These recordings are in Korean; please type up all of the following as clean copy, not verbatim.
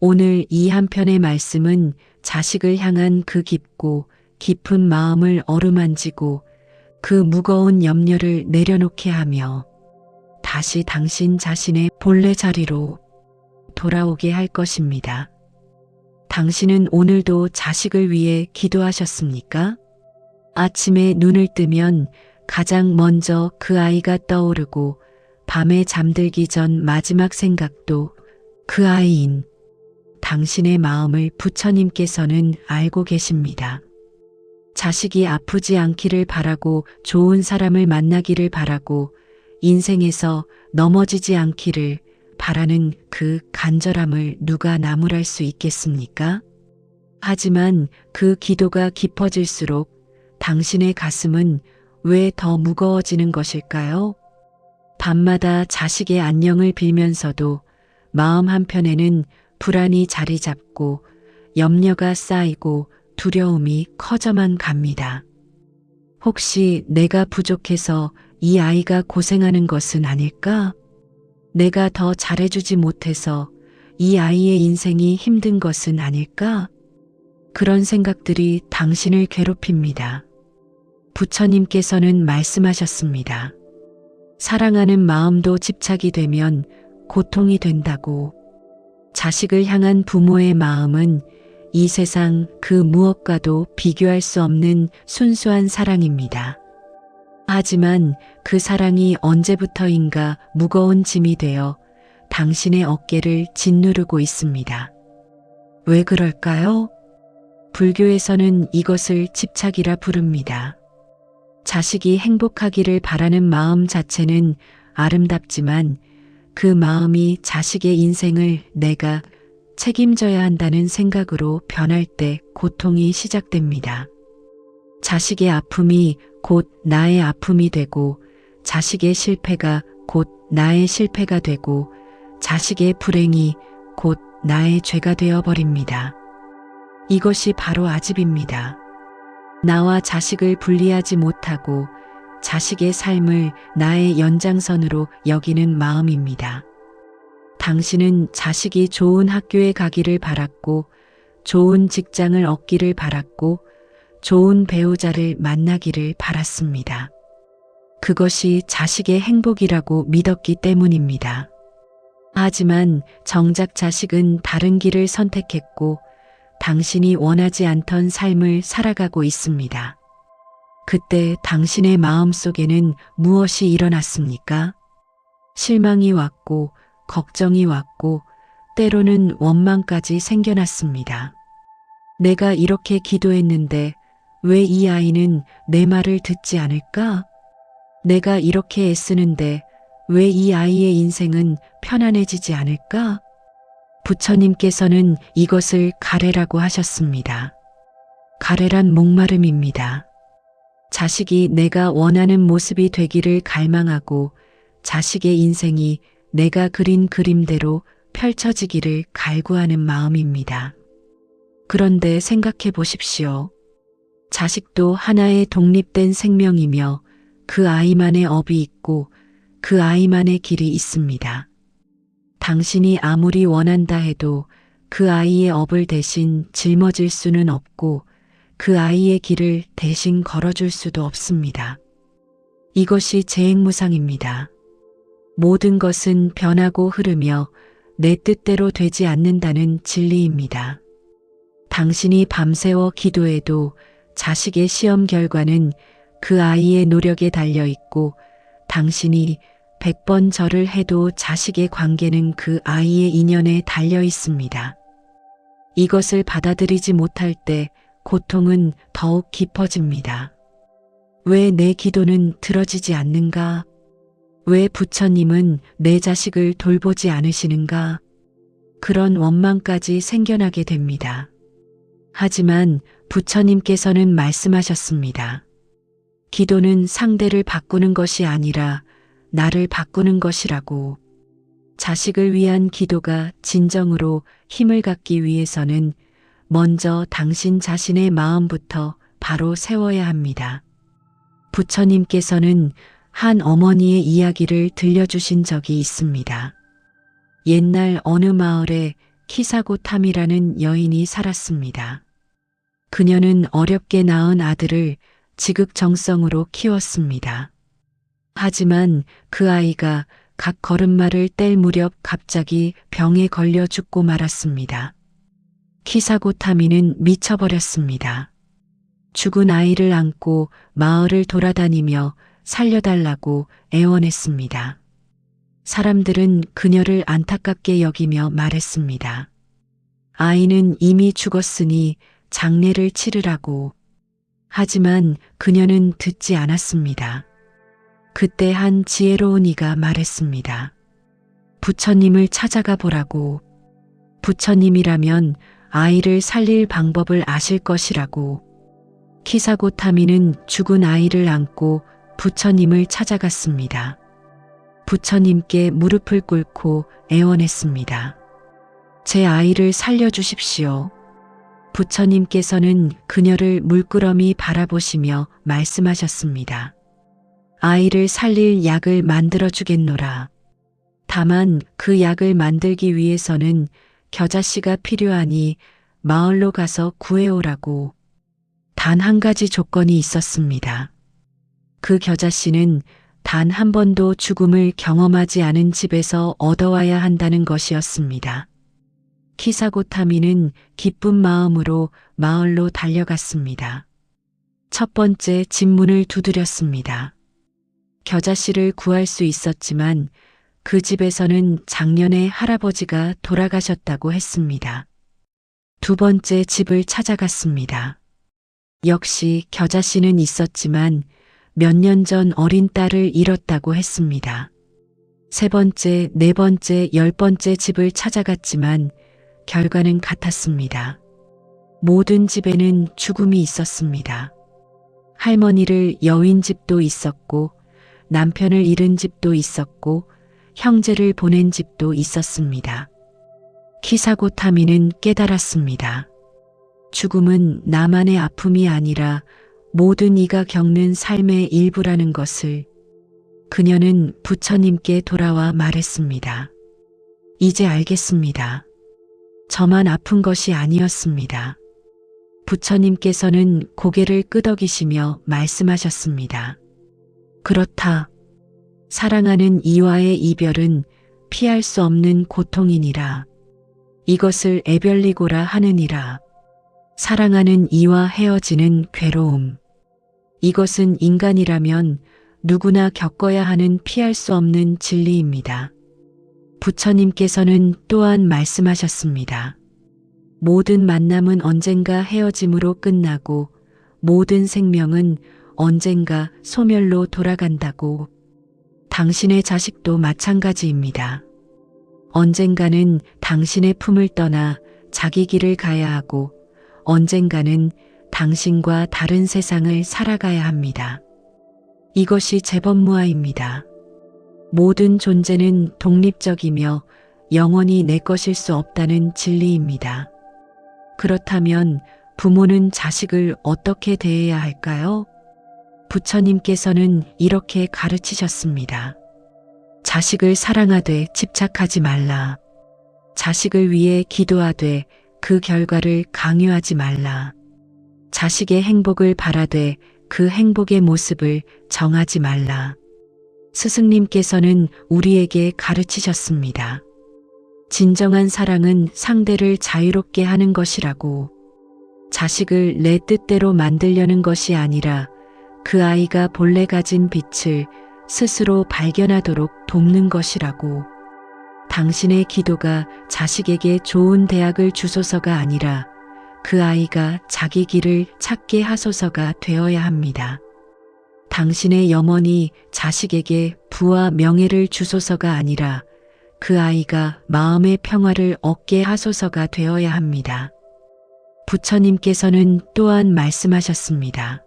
오늘 이 한 편의 말씀은 자식을 향한 그 깊고 깊은 마음을 어루만지고 그 무거운 염려를 내려놓게 하며 다시 당신 자신의 본래 자리로 돌아오게 할 것입니다. 당신은 오늘도 자식을 위해 기도하셨습니까? 아침에 눈을 뜨면 가장 먼저 그 아이가 떠오르고 밤에 잠들기 전 마지막 생각도 그 아이인 당신의 마음을 부처님께서는 알고 계십니다. 자식이 아프지 않기를 바라고 좋은 사람을 만나기를 바라고 인생에서 넘어지지 않기를 바라는 그 간절함을 누가 나무랄 수 있겠습니까? 하지만 그 기도가 깊어질수록 당신의 가슴은 왜 더 무거워지는 것일까요? 밤마다 자식의 안녕을 빌면서도 마음 한편에는 불안이 자리 잡고 염려가 쌓이고 두려움이 커져만 갑니다. 혹시 내가 부족해서 이 아이가 고생하는 것은 아닐까? 내가 더 잘해주지 못해서 이 아이의 인생이 힘든 것은 아닐까? 그런 생각들이 당신을 괴롭힙니다. 부처님께서는 말씀하셨습니다. 사랑하는 마음도 집착이 되면 고통이 된다고. 자식을 향한 부모의 마음은 이 세상 그 무엇과도 비교할 수 없는 순수한 사랑입니다. 하지만 그 사랑이 언제부터인가 무거운 짐이 되어 당신의 어깨를 짓누르고 있습니다. 왜 그럴까요? 불교에서는 이것을 집착이라 부릅니다. 자식이 행복하기를 바라는 마음 자체는 아름답지만 그 마음이 자식의 인생을 내가 책임져야 한다는 생각으로 변할 때 고통이 시작됩니다. 자식의 아픔이 곧 나의 아픔이 되고 자식의 실패가 곧 나의 실패가 되고 자식의 불행이 곧 나의 죄가 되어버립니다. 이것이 바로 아집입니다. 나와 자식을 분리하지 못하고 자식의 삶을 나의 연장선으로 여기는 마음입니다. 당신은 자식이 좋은 학교에 가기를 바랐고 좋은 직장을 얻기를 바랐고 좋은 배우자를 만나기를 바랐습니다. 그것이 자식의 행복이라고 믿었기 때문입니다. 하지만 정작 자식은 다른 길을 선택했고 당신이 원하지 않던 삶을 살아가고 있습니다. 그때 당신의 마음속에는 무엇이 일어났습니까? 실망이 왔고 걱정이 왔고 때로는 원망까지 생겨났습니다. 내가 이렇게 기도했는데 왜 이 아이는 내 말을 듣지 않을까? 내가 이렇게 애쓰는데 왜 이 아이의 인생은 편안해지지 않을까? 부처님께서는 이것을 가래라고 하셨습니다. 가래란 목마름입니다. 자식이 내가 원하는 모습이 되기를 갈망하고 자식의 인생이 내가 그린 그림대로 펼쳐지기를 갈구하는 마음입니다. 그런데 생각해 보십시오. 자식도 하나의 독립된 생명이며 그 아이만의 업이 있고 그 아이만의 길이 있습니다. 당신이 아무리 원한다 해도 그 아이의 업을 대신 짊어질 수는 없고 그 아이의 길을 대신 걸어줄 수도 없습니다. 이것이 재행무상입니다. 모든 것은 변하고 흐르며 내 뜻대로 되지 않는다는 진리입니다. 당신이 밤새워 기도해도 자식의 시험 결과는 그 아이의 노력에 달려 있고 당신이 100번 절을 해도 자식의 관계는 그 아이의 인연에 달려 있습니다. 이것을 받아들이지 못할 때 고통은 더욱 깊어집니다. 왜 내 기도는 들어지지 않는가? 왜 부처님은 내 자식을 돌보지 않으시는가? 그런 원망까지 생겨나게 됩니다. 하지만 부처님께서는 말씀하셨습니다. 기도는 상대를 바꾸는 것이 아니라 나를 바꾸는 것이라고. 자식을 위한 기도가 진정으로 힘을 갖기 위해서는 먼저 당신 자신의 마음부터 바로 세워야 합니다. 부처님께서는 한 어머니의 이야기를 들려주신 적이 있습니다. 옛날 어느 마을에 키사고탐이라는 여인이 살았습니다. 그녀는 어렵게 낳은 아들을 지극정성으로 키웠습니다. 하지만 그 아이가 각 걸음마를 뗄 무렵 갑자기 병에 걸려 죽고 말았습니다. 키사고타미는 미쳐버렸습니다. 죽은 아이를 안고 마을을 돌아다니며 살려달라고 애원했습니다. 사람들은 그녀를 안타깝게 여기며 말했습니다. 아이는 이미 죽었으니 장례를 치르라고. 하지만 그녀는 듣지 않았습니다. 그때 한 지혜로운 이가 말했습니다. 부처님을 찾아가 보라고. 부처님이라면 아이를 살릴 방법을 아실 것이라고. 키사고타미는 죽은 아이를 안고 부처님을 찾아갔습니다. 부처님께 무릎을 꿇고 애원했습니다. 제 아이를 살려주십시오. 부처님께서는 그녀를 물끄러미 바라보시며 말씀하셨습니다. 아이를 살릴 약을 만들어 주겠노라. 다만 그 약을 만들기 위해서는 겨자씨가 필요하니 마을로 가서 구해오라고. 단 한 가지 조건이 있었습니다. 그 겨자씨는 단 한 번도 죽음을 경험하지 않은 집에서 얻어와야 한다는 것이었습니다. 키사고타미는 기쁜 마음으로 마을로 달려갔습니다. 첫 번째 집문을 두드렸습니다. 겨자씨를 구할 수 있었지만 그 집에서는 작년에 할아버지가 돌아가셨다고 했습니다. 두 번째 집을 찾아갔습니다. 역시 겨자씨는 있었지만 몇 년 전 어린 딸을 잃었다고 했습니다. 세 번째, 네 번째, 10번째 집을 찾아갔지만 결과는 같았습니다. 모든 집에는 죽음이 있었습니다. 할머니를 여윈 집도 있었고 남편을 잃은 집도 있었고 형제를 보낸 집도 있었습니다. 키사고타미는 깨달았습니다. 죽음은 나만의 아픔이 아니라 모든 이가 겪는 삶의 일부라는 것을. 그녀는 부처님께 돌아와 말했습니다. 이제 알겠습니다. 저만 아픈 것이 아니었습니다. 부처님께서는 고개를 끄덕이시며 말씀하셨습니다. 그렇다. 사랑하는 이와의 이별은 피할 수 없는 고통이니라. 이것을 애별리고라 하느니라. 사랑하는 이와 헤어지는 괴로움. 이것은 인간이라면 누구나 겪어야 하는 피할 수 없는 진리입니다. 부처님께서는 또한 말씀하셨습니다. 모든 만남은 언젠가 헤어짐으로 끝나고 모든 생명은 언젠가 소멸로 돌아간다고. 당신의 자식도 마찬가지입니다. 언젠가는 당신의 품을 떠나 자기 길을 가야 하고 언젠가는 당신과 다른 세상을 살아가야 합니다. 이것이 제법무아입니다. 모든 존재는 독립적이며 영원히 내 것일 수 없다는 진리입니다. 그렇다면 부모는 자식을 어떻게 대해야 할까요? 부처님께서는 이렇게 가르치셨습니다. 자식을 사랑하되 집착하지 말라. 자식을 위해 기도하되 그 결과를 강요하지 말라. 자식의 행복을 바라되 그 행복의 모습을 정하지 말라. 스승님께서는 우리에게 가르치셨습니다. 진정한 사랑은 상대를 자유롭게 하는 것이라고. 자식을 내 뜻대로 만들려는 것이 아니라 그 아이가 본래 가진 빛을 스스로 발견하도록 돕는 것이라고. 당신의 기도가 자식에게 좋은 대학을 주소서가 아니라 그 아이가 자기 길을 찾게 하소서가 되어야 합니다. 당신의 염원이 자식에게 부와 명예를 주소서가 아니라 그 아이가 마음의 평화를 얻게 하소서가 되어야 합니다. 부처님께서는 또한 말씀하셨습니다.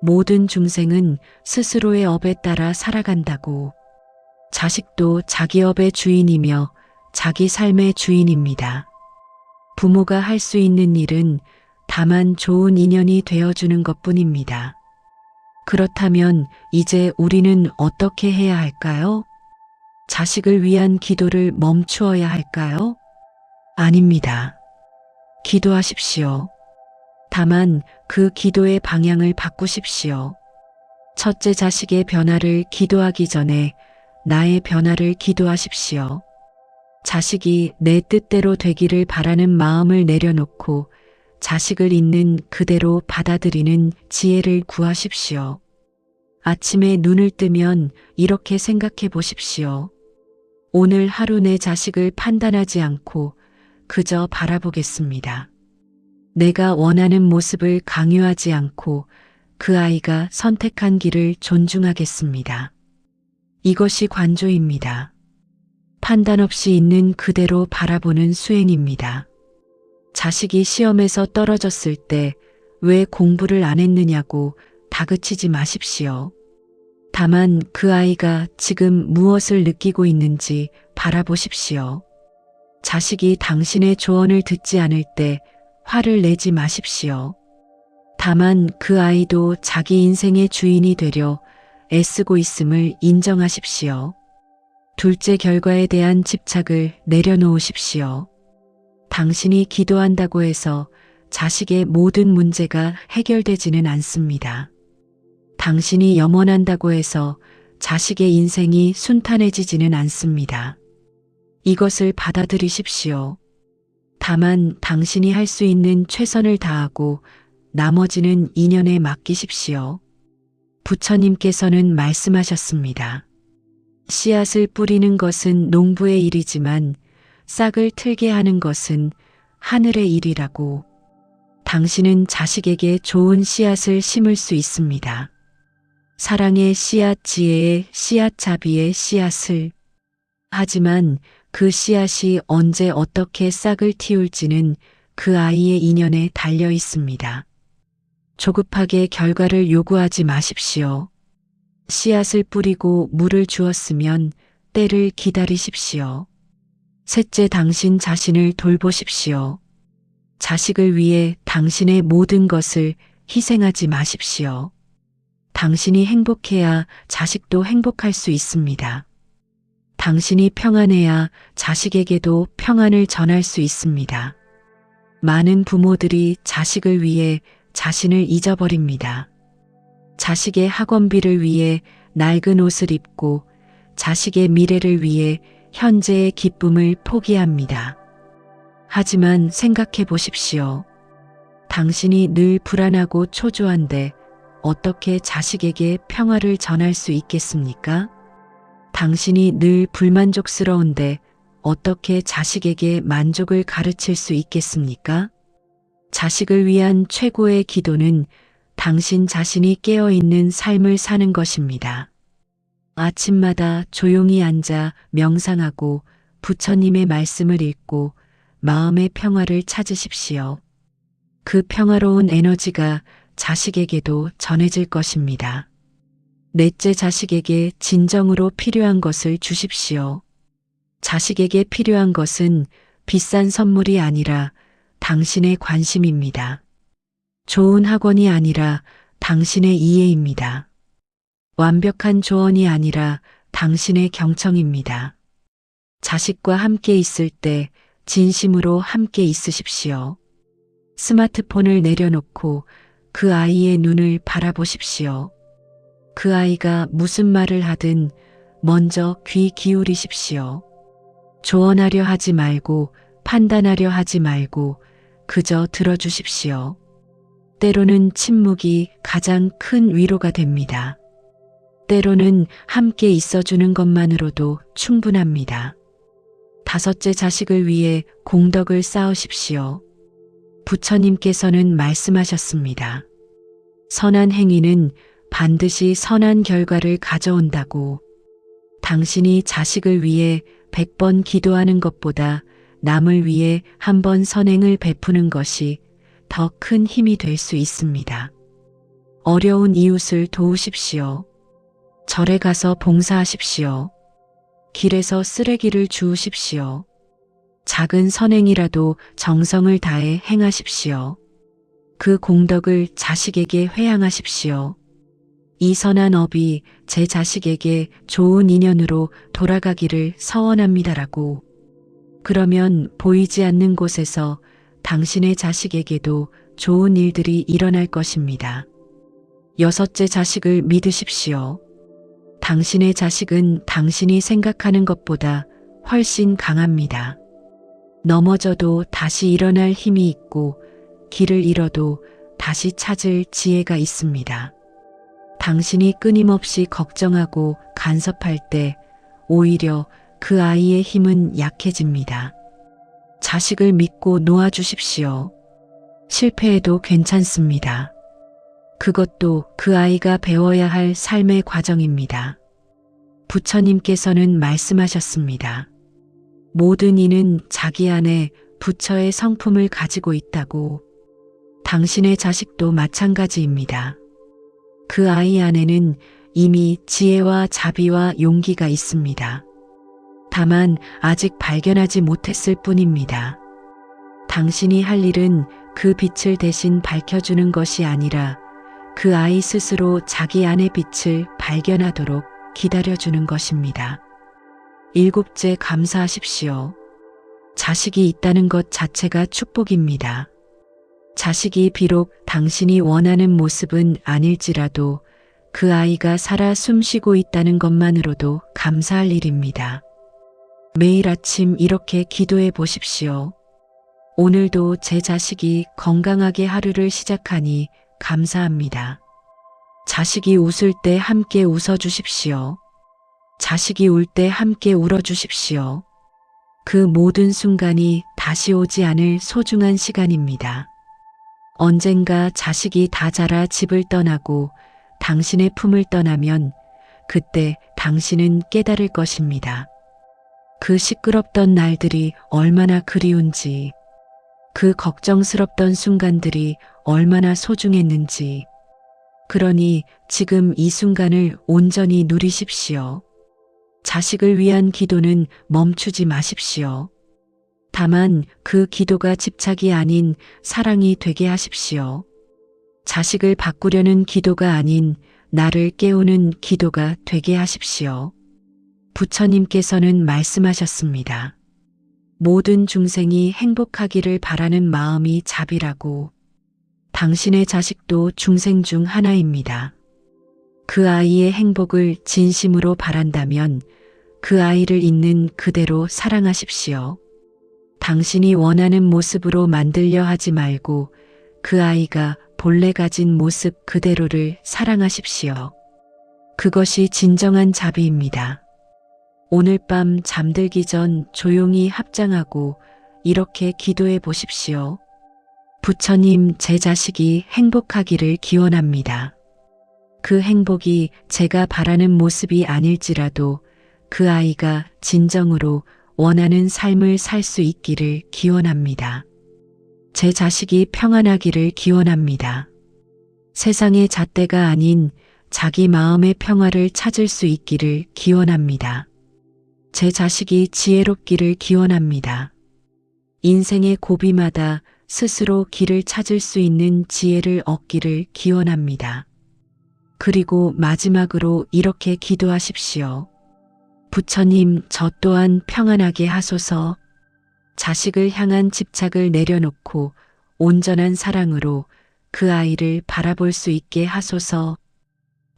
모든 중생은 스스로의 업에 따라 살아간다고. 자식도 자기 업의 주인이며 자기 삶의 주인입니다. 부모가 할 수 있는 일은 다만 좋은 인연이 되어주는 것뿐입니다. 그렇다면 이제 우리는 어떻게 해야 할까요? 자식을 위한 기도를 멈추어야 할까요? 아닙니다. 기도하십시오. 다만 그 기도의 방향을 바꾸십시오. 첫째 자식의 변화를 기도하기 전에 나의 변화를 기도하십시오. 자식이 내 뜻대로 되기를 바라는 마음을 내려놓고 자식을 있는 그대로 받아들이는 지혜를 구하십시오. 아침에 눈을 뜨면 이렇게 생각해 보십시오. 오늘 하루 내 자식을 판단하지 않고 그저 바라보겠습니다. 내가 원하는 모습을 강요하지 않고 그 아이가 선택한 길을 존중하겠습니다. 이것이 관조입니다. 판단 없이 있는 그대로 바라보는 수행입니다. 자식이 시험에서 떨어졌을 때 왜 공부를 안 했느냐고 다그치지 마십시오. 다만 그 아이가 지금 무엇을 느끼고 있는지 바라보십시오. 자식이 당신의 조언을 듣지 않을 때 화를 내지 마십시오. 다만 그 아이도 자기 인생의 주인이 되려 애쓰고 있음을 인정하십시오. 둘째 결과에 대한 집착을 내려놓으십시오. 당신이 기도한다고 해서 자식의 모든 문제가 해결되지는 않습니다. 당신이 염원한다고 해서 자식의 인생이 순탄해지지는 않습니다. 이것을 받아들이십시오. 다만 당신이 할 수 있는 최선을 다하고 나머지는 인연에 맡기십시오. 부처님께서는 말씀하셨습니다. 씨앗을 뿌리는 것은 농부의 일이지만 싹을 틀게 하는 것은 하늘의 일이라고. 당신은 자식에게 좋은 씨앗을 심을 수 있습니다. 사랑의 씨앗, 지혜의 씨앗, 자비의 씨앗을. 하지만 그 씨앗이 언제 어떻게 싹을 틔울지는 그 아이의 인연에 달려 있습니다. 조급하게 결과를 요구하지 마십시오. 씨앗을 뿌리고 물을 주었으면 때를 기다리십시오. 셋째, 당신 자신을 돌보십시오. 자식을 위해 당신의 모든 것을 희생하지 마십시오. 당신이 행복해야 자식도 행복할 수 있습니다. 당신이 평안해야 자식에게도 평안을 전할 수 있습니다. 많은 부모들이 자식을 위해 자신을 잊어버립니다. 자식의 학원비를 위해 낡은 옷을 입고 자식의 미래를 위해 현재의 기쁨을 포기합니다. 하지만 생각해 보십시오. 당신이 늘 불안하고 초조한데 어떻게 자식에게 평화를 전할 수 있겠습니까? 당신이 늘 불만족스러운데 어떻게 자식에게 만족을 가르칠 수 있겠습니까? 자식을 위한 최고의 기도는 당신 자신이 깨어있는 삶을 사는 것입니다. 아침마다 조용히 앉아 명상하고 부처님의 말씀을 읽고 마음의 평화를 찾으십시오. 그 평화로운 에너지가 자식에게도 전해질 것입니다. 넷째, 자식에게 진정으로 필요한 것을 주십시오. 자식에게 필요한 것은 비싼 선물이 아니라 당신의 관심입니다. 좋은 학원이 아니라 당신의 이해입니다. 완벽한 조언이 아니라 당신의 경청입니다. 자식과 함께 있을 때 진심으로 함께 있으십시오. 스마트폰을 내려놓고 그 아이의 눈을 바라보십시오. 그 아이가 무슨 말을 하든 먼저 귀 기울이십시오. 조언하려 하지 말고 판단하려 하지 말고 그저 들어주십시오. 때로는 침묵이 가장 큰 위로가 됩니다. 때로는 함께 있어주는 것만으로도 충분합니다. 다섯째, 자식을 위해 공덕을 쌓으십시오. 부처님께서는 말씀하셨습니다. 선한 행위는 반드시 선한 결과를 가져온다고. 당신이 자식을 위해 100번 기도하는 것보다 남을 위해 한 번 선행을 베푸는 것이 더 큰 힘이 될 수 있습니다. 어려운 이웃을 도우십시오. 절에 가서 봉사하십시오. 길에서 쓰레기를 주우십시오. 작은 선행이라도 정성을 다해 행하십시오. 그 공덕을 자식에게 회양하십시오. 이 선한 업이 제 자식에게 좋은 인연으로 돌아가기를 서원합니다라고. 그러면 보이지 않는 곳에서 당신의 자식에게도 좋은 일들이 일어날 것입니다. 여섯째, 자식을 믿으십시오. 당신의 자식은 당신이 생각하는 것보다 훨씬 강합니다. 넘어져도 다시 일어날 힘이 있고 길을 잃어도 다시 찾을 지혜가 있습니다. 당신이 끊임없이 걱정하고 간섭할 때 오히려 그 아이의 힘은 약해집니다. 자식을 믿고 놓아주십시오. 실패해도 괜찮습니다. 그것도 그 아이가 배워야 할 삶의 과정입니다. 부처님께서는 말씀하셨습니다. 모든 이는 자기 안에 부처의 성품을 가지고 있다고. 당신의 자식도 마찬가지입니다. 그 아이 안에는 이미 지혜와 자비와 용기가 있습니다. 다만 아직 발견하지 못했을 뿐입니다. 당신이 할 일은 그 빛을 대신 밝혀주는 것이 아니라 그 아이 스스로 자기 안의 빛을 발견하도록 기다려주는 것입니다. 일곱째, 감사하십시오. 자식이 있다는 것 자체가 축복입니다. 자식이 비록 당신이 원하는 모습은 아닐지라도 그 아이가 살아 숨쉬고 있다는 것만으로도 감사할 일입니다. 매일 아침 이렇게 기도해 보십시오. 오늘도 제 자식이 건강하게 하루를 시작하니 감사합니다. 자식이 웃을 때 함께 웃어주십시오. 자식이 울 때 함께 울어주십시오. 그 모든 순간이 다시 오지 않을 소중한 시간입니다. 언젠가 자식이 다 자라 집을 떠나고 당신의 품을 떠나면 그때 당신은 깨달을 것입니다. 그 시끄럽던 날들이 얼마나 그리운지, 그 걱정스럽던 순간들이 얼마나 소중했는지. 그러니 지금 이 순간을 온전히 누리십시오. 자식을 위한 기도는 멈추지 마십시오. 다만 그 기도가 집착이 아닌 사랑이 되게 하십시오. 자식을 바꾸려는 기도가 아닌 나를 깨우는 기도가 되게 하십시오. 부처님께서는 말씀하셨습니다. 모든 중생이 행복하기를 바라는 마음이 자비라고. 당신의 자식도 중생 중 하나입니다. 그 아이의 행복을 진심으로 바란다면 그 아이를 있는 그대로 사랑하십시오. 당신이 원하는 모습으로 만들려 하지 말고 그 아이가 본래 가진 모습 그대로를 사랑하십시오. 그것이 진정한 자비입니다. 오늘 밤 잠들기 전 조용히 합장하고 이렇게 기도해 보십시오. 부처님, 제 자식이 행복하기를 기원합니다. 그 행복이 제가 바라는 모습이 아닐지라도 그 아이가 진정으로 원하는 삶을 살 수 있기를 기원합니다. 제 자식이 평안하기를 기원합니다. 세상의 잣대가 아닌 자기 마음의 평화를 찾을 수 있기를 기원합니다. 제 자식이 지혜롭기를 기원합니다. 인생의 고비마다 스스로 길을 찾을 수 있는 지혜를 얻기를 기원합니다. 그리고 마지막으로 이렇게 기도하십시오. 부처님, 저 또한 평안하게 하소서. 자식을 향한 집착을 내려놓고 온전한 사랑으로 그 아이를 바라볼 수 있게 하소서.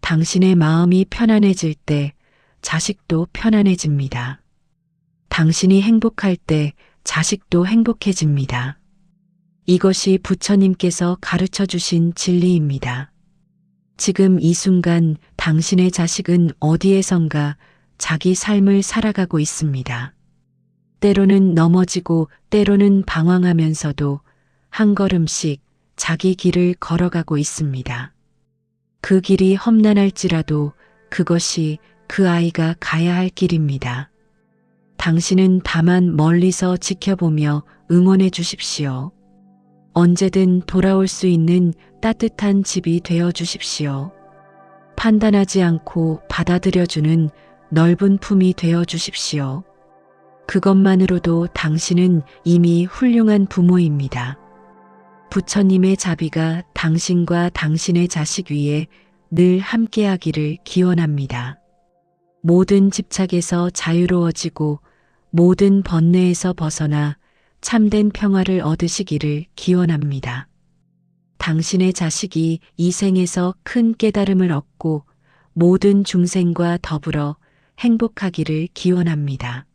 당신의 마음이 편안해질 때 자식도 편안해집니다. 당신이 행복할 때 자식도 행복해집니다. 이것이 부처님께서 가르쳐 주신 진리입니다. 지금 이 순간 당신의 자식은 어디에선가 자기 삶을 살아가고 있습니다. 때로는 넘어지고 때로는 방황하면서도 한 걸음씩 자기 길을 걸어가고 있습니다. 그 길이 험난할지라도 그것이 그 아이가 가야 할 길입니다. 당신은 다만 멀리서 지켜보며 응원해 주십시오. 언제든 돌아올 수 있는 따뜻한 집이 되어 주십시오. 판단하지 않고 받아들여주는 넓은 품이 되어 주십시오. 그것만으로도 당신은 이미 훌륭한 부모입니다. 부처님의 자비가 당신과 당신의 자식 위에 늘 함께하기를 기원합니다. 모든 집착에서 자유로워지고 모든 번뇌에서 벗어나 참된 평화를 얻으시기를 기원합니다. 당신의 자식이 이 생에서 큰 깨달음을 얻고 모든 중생과 더불어 행복하기를 기원합니다.